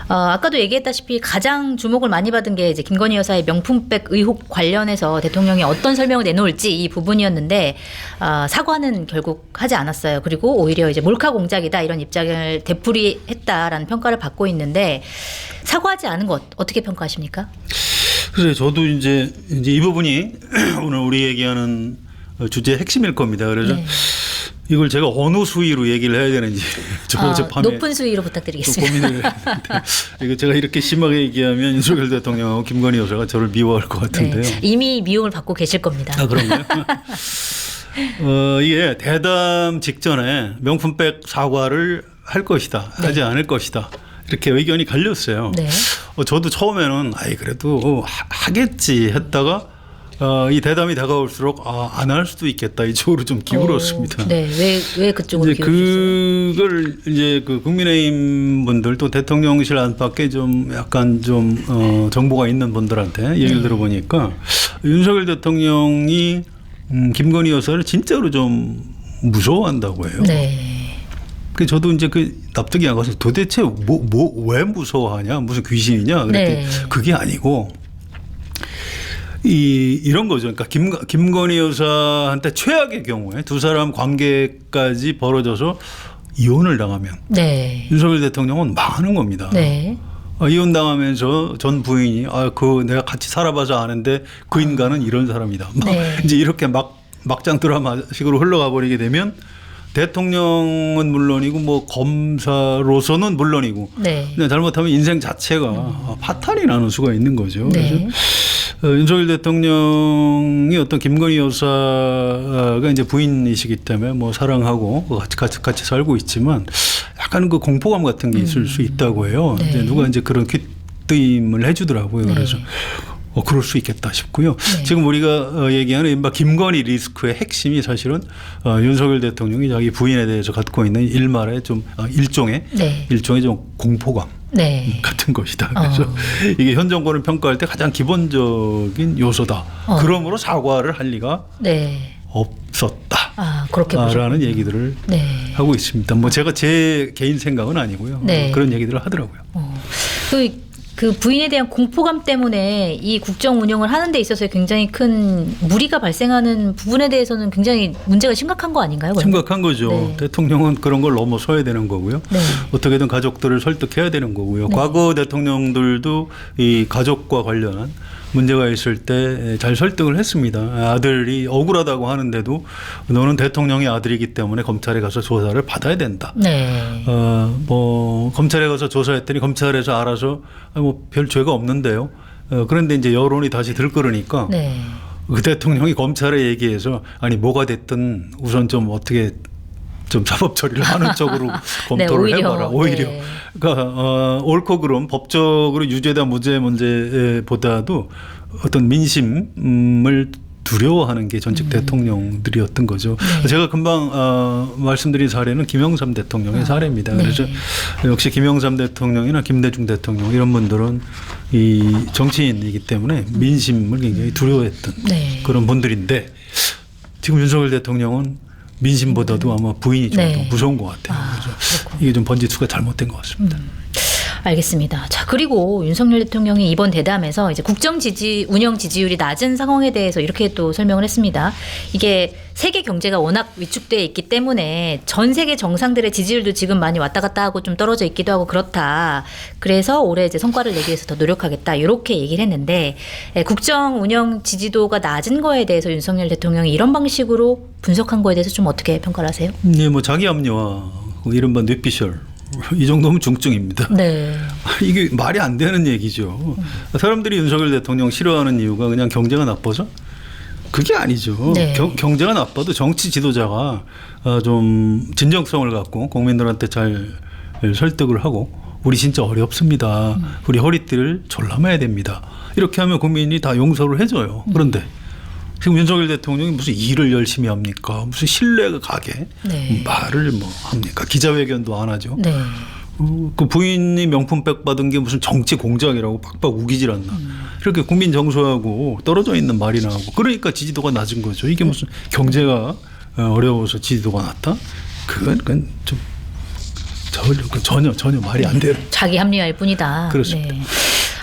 아까도 얘기했다시피 가장 주목을 많이 받은 게 이제 김건희 여사의 명품백 의혹 관련해서 대통령이 어떤 설명을 내놓을지 이 부분이었는데 사과는 결국 하지 않았어요. 그리고 오히려 이제 몰카 공작이다 이런 입장을 되풀이했다라는 평가를 받고 있는데 사과하지 않은 것 어떻게 평가하십니까? 그래서 저도 이제 이 부분이 오늘 우리 얘기하는 주제의 핵심일 겁니다. 그래서 네. 이걸 제가 어느 수위로 얘기를 해야 되는지 어젯밤에 높은 수위로 부탁드리겠습니다. 고민을 했는데 이거 제가 이렇게 심하게 얘기하면 윤석열 대통령하고 김건희 여사가 저를 미워할 것 같은데요. 네. 이미 미움을 받고 계실 겁니다. 아, 그런가요? 이게 대담 직전에 명품백 사과를 할 것이다, 네. 하지 않을 것이다. 이렇게 의견이 갈렸어요. 네. 저도 처음에는 그래도 하겠지 했다가 이 대담이 다가올수록 안 할 수도 있겠다 이쪽으로 좀 기울었습니다. 네, 왜 그쪽으로 이제 기울으셨어요? 그걸 이제 그 국민의힘 분들 또 대통령실 안팎에 좀 약간 좀 정보가 있는 분들한테 얘기를 들어보니까 윤석열 대통령이 김건희 여사를 진짜로 좀 무서워한다고 해요. 네. 그 저도 이제 그 납득이 안 가서 도대체 왜 무서워하냐, 무슨 귀신이냐, 그랬더니 네. 그게 아니고 이런 거죠. 그러니까 김건희 여사한테 최악의 경우에 두 사람 관계까지 벌어져서 이혼을 당하면 네. 윤석열 대통령은 망하는 겁니다. 네. 이혼 당하면서 전 부인이 그 내가 같이 살아봐서 아는데 그 인간은 이런 사람이다. 네. 이제 이렇게 막장 드라마식으로 흘러가 버리게 되면 대통령은 물론이고 뭐 검사로서는 물론이고 네. 그냥 잘못하면 인생 자체가 파탄이 나는 수가 있는 거죠. 네. 그래서 윤석열 대통령이 어떤 김건희 여사가 이제 부인이시기 때문에 뭐 사랑하고 같이 살고 있지만 약간 그 공포감 같은 게 있을 수 있다고 해요. 네. 이제 누가 이제 그런 귀띔을 해주더라고요. 네. 그래서 그럴 수 있겠다 싶고요. 네. 지금 우리가 얘기하는 이른바 김건희 리스크의 핵심이 사실은 윤석열 대통령이 자기 부인에 대해서 갖고 있는 일말의 좀 일종의 좀 공포감 네. 같은 것이다. 그래서 이게 현 정권을 평가할 때 가장 기본적인 요소다. 그러므로 사과를 할 리가 없었다. 그렇게 라는 얘기들을 하고 있습니다. 뭐 제가 제 개인 생각은 아니고요. 네. 그런 얘기들을 하더라고요. 그 부인에 대한 공포감 때문에 이 국정 운영을 하는 데 있어서 굉장히 큰 무리가 발생하는 부분에 대해서는 굉장히 문제가 심각한 거 아닌가요? 그러면? 심각한 거죠. 네. 대통령은 그런 걸 넘어서야 되는 거고요. 네. 어떻게든 가족들을 설득해야 되는 거고요. 과거 대통령들도 이 가족과 관련한 문제가 있을 때 잘 설득을 했습니다. 아들이 억울하다고 하는데도 너는 대통령의 아들이기 때문에 검찰에 가서 조사를 받아야 된다. 네. 뭐 검찰에 가서 조사했더니 검찰에서 알아서 뭐 별 죄가 없는데요. 그런데 이제 여론이 다시 들끓으니까 네. 그 대통령이 검찰에 얘기해서 뭐가 됐든 우선 좀 어떻게 좀 사법 처리를 하는 쪽으로 검토를 해봐라. 오히려. 네. 그러니까 옳고 그름 법적으로 유죄다 무죄 문제보다도 어떤 민심을 두려워하는 게 전직 대통령들이었던 거죠. 네. 제가 금방 말씀드린 사례는 김영삼 대통령의 사례입니다. 네. 그래서 역시 김영삼 대통령이나 김대중 대통령 이런 분들은 이 정치인이기 때문에 민심을 굉장히 두려워했던 그런 분들인데 지금 윤석열 대통령은 민심보다도 아마 부인이 좀 더 무서운 것 같아요. 그래서 이게 좀 번지수가 잘못된 것 같습니다. 알겠습니다. 자, 그리고 윤석열 대통령이 이번 대담에서 이제 국정 운영 지지율이 낮은 상황에 대해서 이렇게 또 설명을 했습니다. 이게 세계 경제가 워낙 위축되어 있기 때문에 전 세계 정상들의 지지율도 지금 많이 왔다 갔다 하고 좀 떨어져 있기도 하고 그렇다. 그래서 올해 이제 성과를 내기 위해서 더 노력하겠다. 이렇게 얘기를 했는데 국정 운영 지지도가 낮은 거에 대해서 윤석열 대통령이 이런 방식으로 분석한 거에 대해서 좀 어떻게 평가를 하세요? 네, 뭐 자기 합리화, 이른바 뇌피셜 이 정도면 중증입니다. 네. 이게 말이 안 되는 얘기죠. 사람들이 윤석열 대통령 싫어하는 이유가 그냥 경제가 나빠서? 그게 아니죠. 네. 경제가 나빠도 정치 지도자가 좀 진정성을 갖고 국민들한테 잘 설득을 하고 우리 진짜 어렵습니다. 우리 허리띠를 졸라매야 됩니다. 이렇게 하면 국민이 다 용서를 해줘요. 그런데 지금 윤석열 대통령이 무슨 일을 열심히 합니까? 무슨 신뢰가 가게 말을 뭐 합니까? 기자회견도 안 하죠. 네. 그 부인이 명품백 받은 게 무슨 정치 공작이라고 빡빡 우기질 않나. 이렇게 국민 정서하고 떨어져 있는 말이나 하고 그러니까 지지도가 낮은 거죠. 이게 무슨 경제가 어려워서 지지도가 낮다? 그건 좀 전혀 말이 안 되는. 자기 합리화일 뿐이다. 그렇습니다. 네.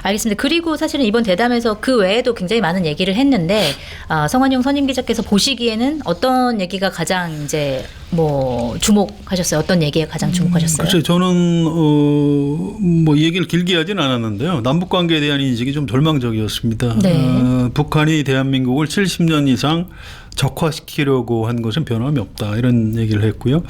알겠습니다. 그리고 사실은 이번 대담에서 그 외에도 굉장히 많은 얘기를 했는데 성완용 선임 기자께서 보시기에는 어떤 얘기가 가장 이제 뭐 주목하셨어요? 어떤 얘기에 가장 주목하셨어요? 글쎄요, 저는 뭐 얘기를 길게 하진 않았는데요. 남북 관계에 대한 인식이 좀 절망적이었습니다. 네. 북한이 대한민국을 70년 이상 적화시키려고 한 것은 변함이 없다, 이런 얘기를 했고요.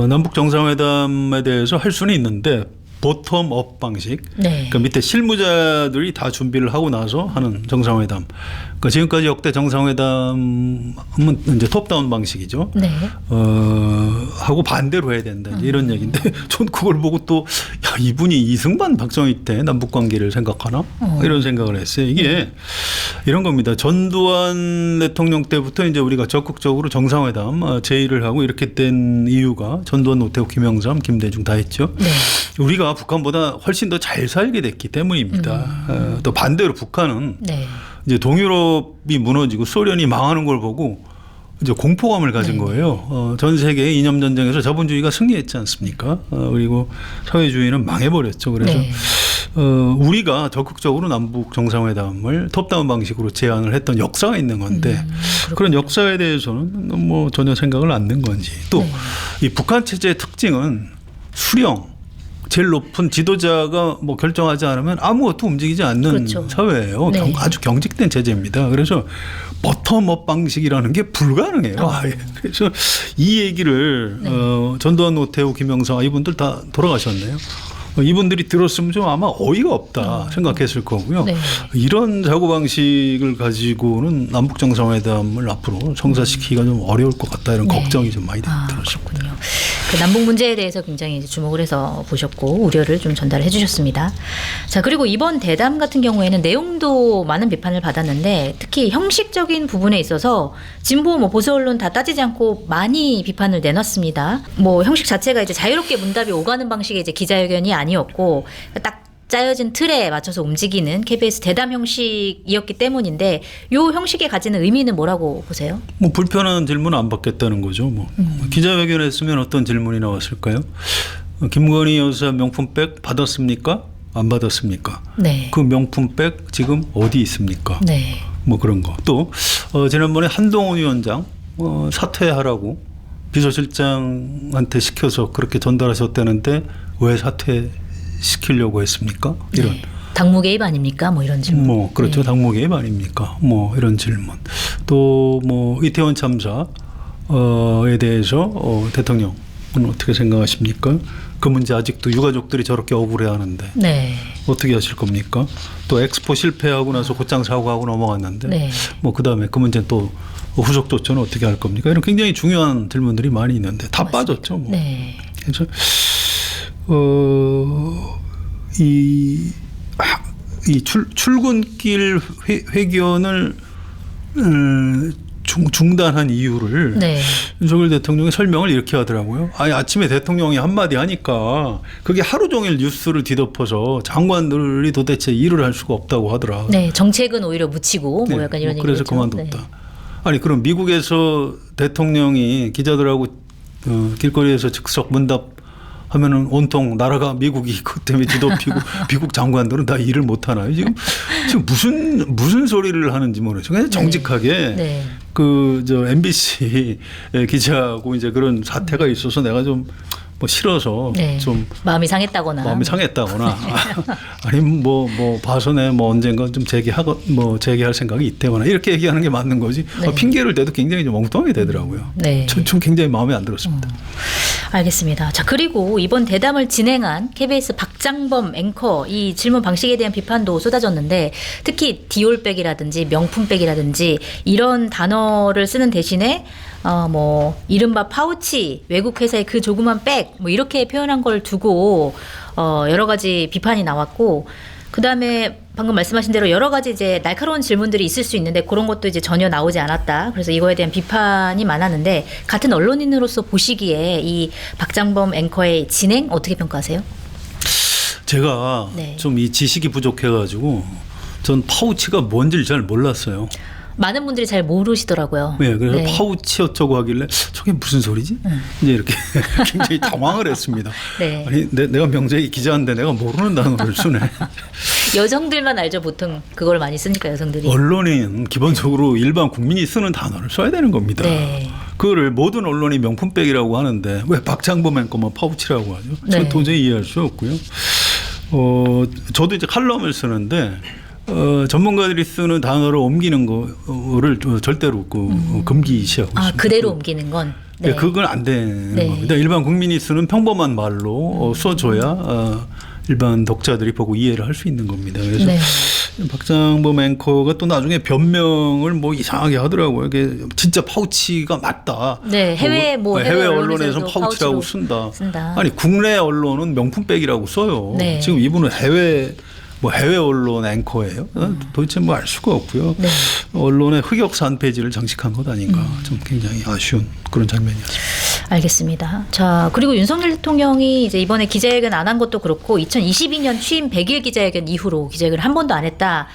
남북 정상회담에 대해서 할 수는 있는데 보텀업 방식, 네. 그러니까 밑에 실무자들이 다 준비를 하고 나서 하는 정상회담. 그러니까 지금까지 역대 정상회담은 이제 톱다운 방식이죠. 네. 하고 반대로 해야 된다, 이런 얘기인데 전 그걸 보고 또 야, 이분이 이승만 박정희 때 남북 관계를 생각하나 이런 생각을 했어요. 이게 이런 겁니다. 전두환 대통령 때부터 이제 우리가 적극적으로 정상회담 제의를 하고 이렇게 된 이유가 전두환, 노태우, 김영삼, 김대중 다 했죠. 네. 우리가 북한보다 훨씬 더 잘 살게 됐기 때문입니다. 또 반대로 북한은 네. 이제 동유럽이 무너지고 소련이 망하는 걸 보고 이제 공포감을 가진 거예요. 전 세계 이념 전쟁에서 자본주의가 승리했지 않습니까? 그리고 사회주의는 망해버렸죠. 그래서 네. 우리가 적극적으로 남북 정상회담을 톱다운 방식으로 제안을 했던 역사가 있는 건데 그런 역사에 대해서는 뭐 전혀 생각을 안 낸 건지, 또 이 북한 체제의 특징은 수령, 제일 높은 지도자가 뭐 결정하지 않으면 아무것도 움직이지 않는 그렇죠. 사회예요. 네. 아주 경직된 체제입니다. 그래서 버텀업 방식이라는 게 불가능해요. 그래서 이 얘기를 전두환, 노태우, 김영삼 이분들 다 돌아가셨네요. 이분들이 들었으면 좀 아마 어이가 없다 생각했을 거고요. 네. 이런 사고방식을 가지고는 남북 정상회담을 앞으로 성사시키기가 좀 어려울 것 같다, 이런 걱정이 좀 많이 들었습니다. 그렇군요. 그 남북 문제에 대해서 굉장히 이제 주목을 해서 보셨고 우려를 좀 전달해 주셨습니다. 자, 그리고 이번 대담 같은 경우에는 내용도 많은 비판을 받았는데 특히 형식적인 부분에 있어서 진보 뭐 보수 언론 다 따지지 않고 많이 비판을 내놨습니다. 뭐 형식 자체가 이제 자유롭게 문답이 오가는 방식의 이제 기자회견이 아니었고 딱 짜여진 틀에 맞춰서 움직이는 KBS 대담 형식이었기 때문인데 이 형식에 가지는 의미는 뭐라고 보세요? 뭐 불편한 질문 안 받겠다는 거죠. 뭐 기자회견 했으면 어떤 질문이 나왔을까요? 김건희 여사 명품백 받았습니까? 안 받았습니까? 네. 그 명품백 지금 어디 있습니까? 네. 뭐 그런 거. 또 지난번에 한동훈 위원장 사퇴하라고 비서실장한테 시켜서 그렇게 전달하셨다는데 왜 사퇴시키려고 했습니까? 이런. 네. 당무 개입 아닙니까? 뭐 이런 질문. 뭐 그렇죠. 당무 개입 아닙니까? 뭐 이런 질문. 또 뭐 이태원 참사에 대해서 대통령은 어떻게 생각하십니까? 그 문제 아직도 유가족들이 저렇게 억울해하는데 네. 어떻게 하실 겁니까? 또 엑스포 실패하고 나서 곧장 사고하고 넘어갔는데 네. 뭐 그다음에 그 문제 또 후속 조처는 어떻게 할 겁니까? 이런 굉장히 중요한 질문들이 많이 있는데 다 맞습니다. 빠졌죠. 뭐. 네. 그래서 이 출근길 회견을 중단한 이유를 네. 윤석열 대통령이 설명을 이렇게 하더라고요. 아니, 아침에 대통령이 한마디 하니까 그게 하루 종일 뉴스를 뒤덮어서 장관들이 도대체 일을 할 수가 없다고 하더라. 네. 정책은 오히려 묻히고 뭐 약간 이런 그래서 얘기죠. 그만뒀다. 네. 아니 그럼 미국에서 대통령이 기자들하고 길거리에서 즉석 문답하면은 온통 나라가 미국이 그 때문에 뒤덮이고 미국 장관들은 다 일을 못 하나요? 지금 무슨 소리를 하는지 모르겠어요. 그냥 정직하게 네. 저 MBC 기자하고 이제 그런 사태가 있어서 내가 좀 뭐 싫어서 네. 좀 마음이 상했다거나. 마음이 상했다거나 아니면 뭐 봐서 내 뭐 언젠가 좀 재개할 생각이 있다거나 이렇게 얘기하는 게 맞는 거지. 네. 핑계를 대도 굉장히 좀 엉뚱하게 되더라고요. 네. 좀 굉장히 마음에 안 들었습니다. 알겠습니다. 자, 그리고 이번 대담을 진행한 KBS 박장범 앵커 이 질문 방식에 대한 비판도 쏟아졌는데 특히 디올백이라든지 명품백이라든지 이런 단어를 쓰는 대신에 뭐 이른바 파우치, 외국 회사의 그 조그만 백 뭐 이렇게 표현한 걸 두고 여러 가지 비판이 나왔고 그다음에 방금 말씀하신 대로 여러 가지 이제 날카로운 질문들이 있을 수 있는데 그런 것도 이제 전혀 나오지 않았다. 그래서 이거에 대한 비판이 많았는데 같은 언론인으로서 보시기에 이 박장범 앵커의 진행 어떻게 평가하세요? 제가 네. 좀 이 지식이 부족해가지고 전 파우치가 뭔지를 잘 몰랐어요. 많은 분들이 잘 모르시더라고요. 네, 그래서 네. 파우치 어쩌고 하길래 저게 무슨 소리지? 이제 이렇게 굉장히 당황을 했습니다. 네. 아니 내가 명재의 기자인데 내가 모르는 단어를 쓰네. 여성들만 알죠. 보통 그걸 많이 쓰니까 여성들이. 언론인 기본적으로 일반 국민이 쓰는 단어를 써야 되는 겁니다. 네. 그거를 모든 언론이 명품백이라고 하는데 왜 박장범의 거만 파우치라고 하죠? 저는 네. 도저히 이해할 수 없고요. 저도 이제 칼럼을 쓰는데 전문가들이 쓰는 단어를 옮기는 거를 절대로 금기시하고 있습니다. 그대로 옮기는 건. 네. 그건 안 되는 네. 겁니다. 일반 국민이 쓰는 평범한 말로 써줘야 일반 독자들이 보고 이해를 할 수 있는 겁니다. 그래서 네. 박장범 앵커가 또 나중에 변명을 뭐 이상하게 하더라고요. 이게 진짜 파우치가 맞다. 네, 해외 해외 언론에서 언론에서도 파우치라고 파우치로 쓴다. 아니 국내 언론은 명품백이라고 써요. 네. 지금 이분은 해외 언론 앵커예요. 도대체 뭐 알 수가 없고요. 네. 언론의 흑역사 페이지를 장식한 것 아닌가. 좀 굉장히 아쉬운 그런 장면이었습니다. 알겠습니다. 자, 그리고 윤석열 대통령이 이제 이번에 기자회견 안 한 것도 그렇고 2022년 취임 100일 기자회견 이후로 기자회견을 한 번도 안 했다.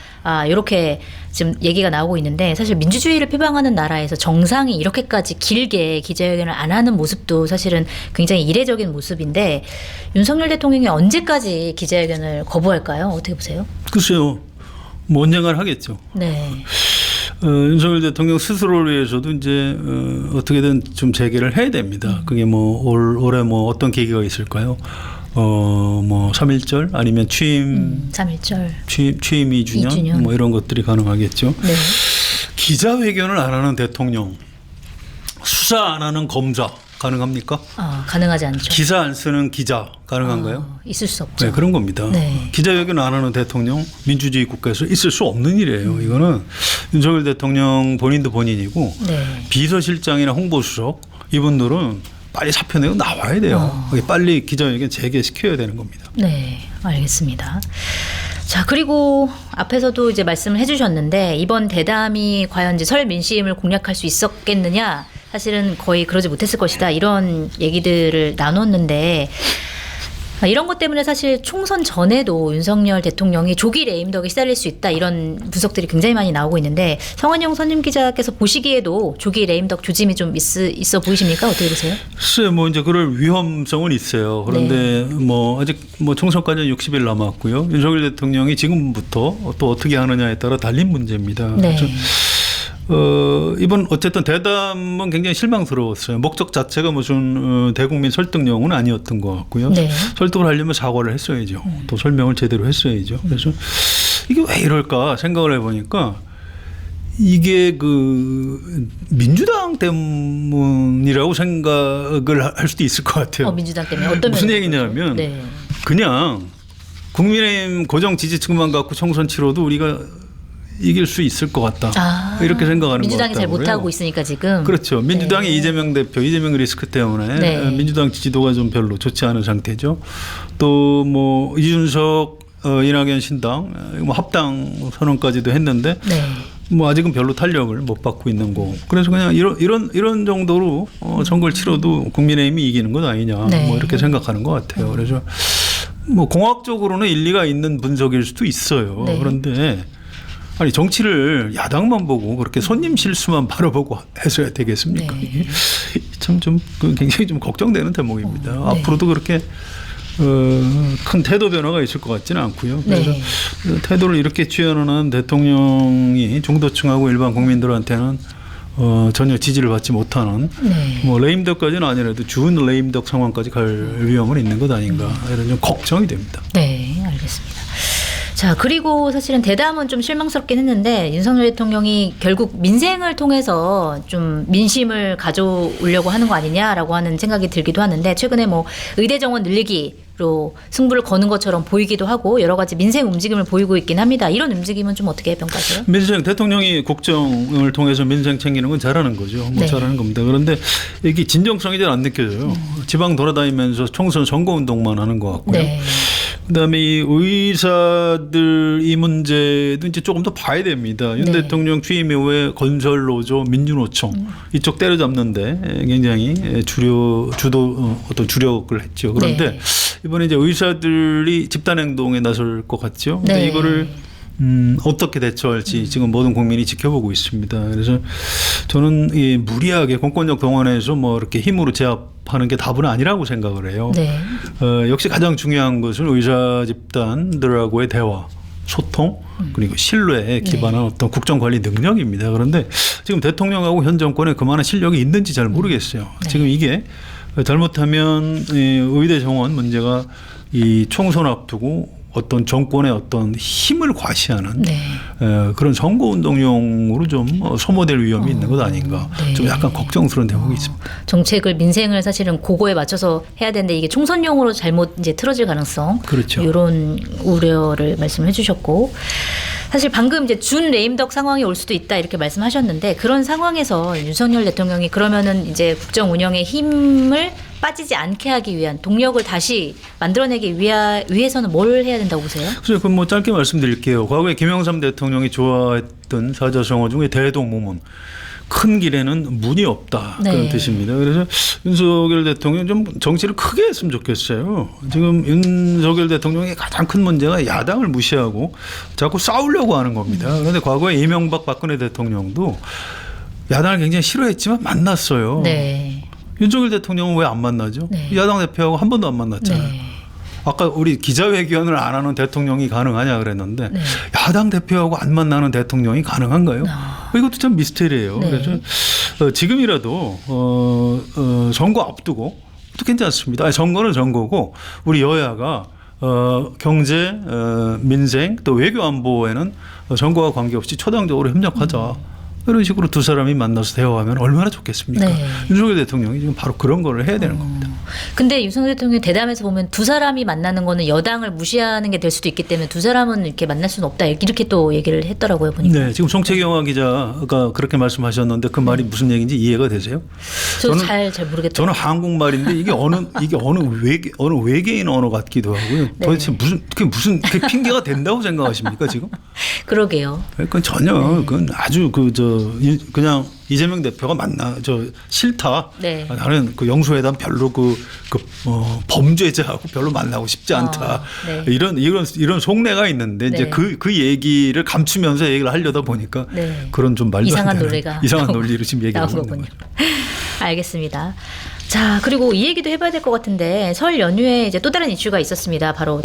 이렇게 지금 얘기가 나오고 있는데 사실 민주주의를 표방하는 나라에서 정상이 이렇게까지 길게 기자회견을 안 하는 모습도 사실은 굉장히 이례적인 모습인데 윤석열 대통령이 언제까지 기자회견을 거부할까요? 어떻게 보세요? 글쎄요. 뭐 언젠간 하겠죠. 네. 윤석열 대통령 스스로를 위해서도 이제 어떻게든 좀 재개를 해야 됩니다. 그게 뭐 올해 뭐 어떤 계기가 있을까요? 뭐 3.1절 아니면 취임 3.1절 취임 2주년 뭐 이런 것들이 가능하겠죠. 네. 기자회견을 안 하는 대통령, 수사 안 하는 검사 가능합니까? 가능하지 않죠. 기사 안 쓰는 기자 가능한가요? 있을 수 없죠. 네, 그런 겁니다. 네. 기자회견 안 하는 대통령 민주주의 국가에서 있을 수 없는 일이에요. 이거는 윤석열 대통령 본인도 본인이고 네. 비서실장이나 홍보수석 이분들은 빨리 사표 내고 나와야 돼요. 빨리 기자회견 재개시켜야 되는 겁니다. 네, 알겠습니다. 자, 그리고 앞에서도 이제 말씀을 해주셨는데 이번 대담이 과연 이제 설 민심을 공략할 수 있었겠느냐? 사실은 거의 그러지 못했을 것이다. 이런 얘기들을 나눴는데 이런 것 때문에 사실 총선 전에도 윤석열 대통령이 조기 레임덕에 시달릴 수 있다. 이런 분석들이 굉장히 많이 나오고 있는데 성완용 선임 기자께서 보시기에도 조기 레임덕 조짐이 좀 있어 보이십니까? 어떻게 보세요? 글쎄 뭐 이제 그럴 위험성은 있어요. 그런데 뭐 아직 뭐 총선까지 60일 남았고요. 윤석열 대통령이 지금부터 또 어떻게 하느냐에 따라 달린 문제입니다. 네. 그래서 이번 어쨌든 대담은 굉장히 실망스러웠어요. 목적 자체가 무슨 대국민 설득용은 아니었던 것 같고요. 네. 설득을 하려면 사과를 했어야죠. 또 설명을 제대로 했어야죠. 그래서 이게 왜 이럴까 생각을 해보니까 이게 그 민주당 때문이라고 생각을 할 수도 있을 것 같아요. 민주당 때문에 어떤 무슨 면에서 얘기냐면 네. 그냥 국민의힘 고정 지지층만 갖고 총선 치러도 우리가 이길 수 있을 것 같다. 이렇게 생각하는 것 민주당이 잘 같다고요. 못하고 있으니까 지금. 그렇죠. 민주당이 네. 이재명 대표, 이재명 리스크 때문에 네. 민주당 지지도가 좀 별로 좋지 않은 상태죠. 또 뭐 이준석, 이낙연 신당 뭐 합당 선언까지도 했는데 네. 뭐 아직은 별로 탄력을 못 받고 있는 거. 그래서 그냥 이런 정도로 선거를 치러도 국민의힘이 이기는 것 아니냐. 네. 뭐 이렇게 생각하는 것 같아요. 그래서 뭐 공학적으로는 일리가 있는 분석일 수도 있어요. 네. 그런데 아니 정치를 야당만 보고 그렇게 손님 실수만 바라보고 해서야 되겠습니까? 네. 참 좀 굉장히 좀 걱정되는 대목입니다. 네. 앞으로도 그렇게 큰 태도 변화가 있을 것 같지는 않고요. 그래서 네. 태도를 이렇게 취하는 대통령이 중도층하고 일반 국민들한테는 전혀 지지를 받지 못하는 네. 뭐 레임덕까지는 아니라도 준 레임덕 상황까지 갈 위험은 있는 것 아닌가 이런 좀 걱정이 됩니다. 네, 알겠습니다. 자, 그리고 사실은 대담은 좀 실망스럽긴 했는데 윤석열 대통령이 결국 민생을 통해서 좀 민심을 가져오려고 하는 거 아니냐라고 하는 생각이 들기도 하는데 최근에 뭐 의대 정원 늘리기로 승부를 거는 것처럼 보이기도 하고 여러 가지 민생 움직임을 보이고 있긴 합니다. 이런 움직임은 좀 어떻게 평가하세요? 민생 대통령이 국정을 통해서 민생 챙기는 건 잘하는 거죠. 뭐 네. 잘하는 겁니다. 그런데 이게 진정성이 잘 안 느껴져요. 지방 돌아다니면서 총선 선거운동만 하는 것 같고요. 네. 그다음에 이 의사들 이 문제도 이제 조금 더 봐야 됩니다. 윤 네. 대통령 취임 이후에 건설노조, 민주노총 이쪽 때려잡는데 굉장히 어떤 주력을 했죠. 그런데 네. 이번에 이제 의사들이 집단행동에 나설 것 같죠. 근데 네. 이거를 어떻게 대처할지 지금 모든 국민이 지켜보고 있습니다. 그래서 저는 이 무리하게 공권력 동원해서 뭐 이렇게 힘으로 제압하는 게 답은 아니라고 생각을 해요. 네. 역시 가장 중요한 것은 의사 집단들하고의 대화, 소통, 그리고 신뢰에 기반한 어떤 국정관리 능력입니다. 그런데 지금 대통령하고 현 정권에 그만한 실력이 있는지 잘 모르겠어요. 지금 이게 잘못하면 의대 정원 문제가 이 총선 앞두고 어떤 정권의 어떤 힘을 과시하는 그런 선거운동용으로 좀 소모될 위험이 있는 것 아닌가. 좀 약간 걱정스러운 대목이 있습니다. 정책을 민생을 사실은 그거에 맞춰서 해야 되는데 이게 총선용으로 잘못 이제 틀어질 가능성. 그렇죠. 이런 우려를 말씀해 주셨고. 사실 방금 이제 준 레임덕 상황이 올 수도 있다 이렇게 말씀하셨는데 그런 상황에서 윤석열 대통령이 그러면은 이제 국정 운영의 힘을 빠지지 않게 하기 위한 동력을 다시 만들어내기 위해서는 뭘 해야 된다고 보세요? 그래서 그럼 뭐 짧게 말씀드릴게요. 과거에 김영삼 대통령이 좋아했던 사자성어 중에 대동무문. 큰 길에는 문이 없다 그런 뜻입니다. 그래서 윤석열 대통령 좀 정치를 크게 했으면 좋겠어요. 지금 윤석열 대통령의 가장 큰 문제가 야당을 무시하고 자꾸 싸우려고 하는 겁니다. 그런데 과거에 이명박 박근혜 대통령도 야당을 굉장히 싫어했지만 만났어요. 네. 윤석열 대통령은 왜 안 만나죠? 야당 대표하고 한 번도 안 만났잖아요. 아까 우리 기자회견을 안 하는 대통령이 가능하냐 그랬는데 야당 대표하고 안 만나는 대통령이 가능한가요? 이것도 참 미스테리예요. 그래서 지금이라도 선거 앞두고 또 괜찮습니다. 선거는 선거고 우리 여야가 경제, 민생 또 외교 안보에는 선거와 관계없이 초당적으로 협력하자. 이런 식으로 두 사람이 만나서 대화하면 얼마나 좋겠습니까? 윤석열 대통령이 지금 바로 그런 걸 해야 되는 겁니다. 근데 윤석열 대통령이 대담에서 보면 두 사람이 만나는 거는 여당을 무시하는 게 될 수도 있기 때문에 두 사람은 이렇게 만날 수는 없다. 이렇게 또 얘기를 했더라고요. 보니까. 네, 지금 송채경화 기자가 그렇게 말씀하셨는데 그 말이 무슨 얘기인지 이해가 되세요? 저는 잘 모르겠어요. 저는 한국말인데 이게 어느 외계인 언어 같기도 하고요. 도대체 무슨 핑계가 된다고 생각하십니까 지금? 그러게요. 그건 전혀 그건 아주 그냥 이재명 대표가 싫다. 나는 그 영수회담 별로 범죄자하고 별로 만나고 싶지 않다. 이런 속내가 있는데 이제 그 얘기를 감추면서 얘기를 하려다 보니까 그런 좀 말도 이상한 안 되는 논리가 이상한 논리로 지금 얘기하고 있는 거군요. 거죠. 알겠습니다. 자, 그리고 이 얘기도 해봐야 될 것 같은데 설 연휴에 이제 또 다른 이슈가 있었습니다. 바로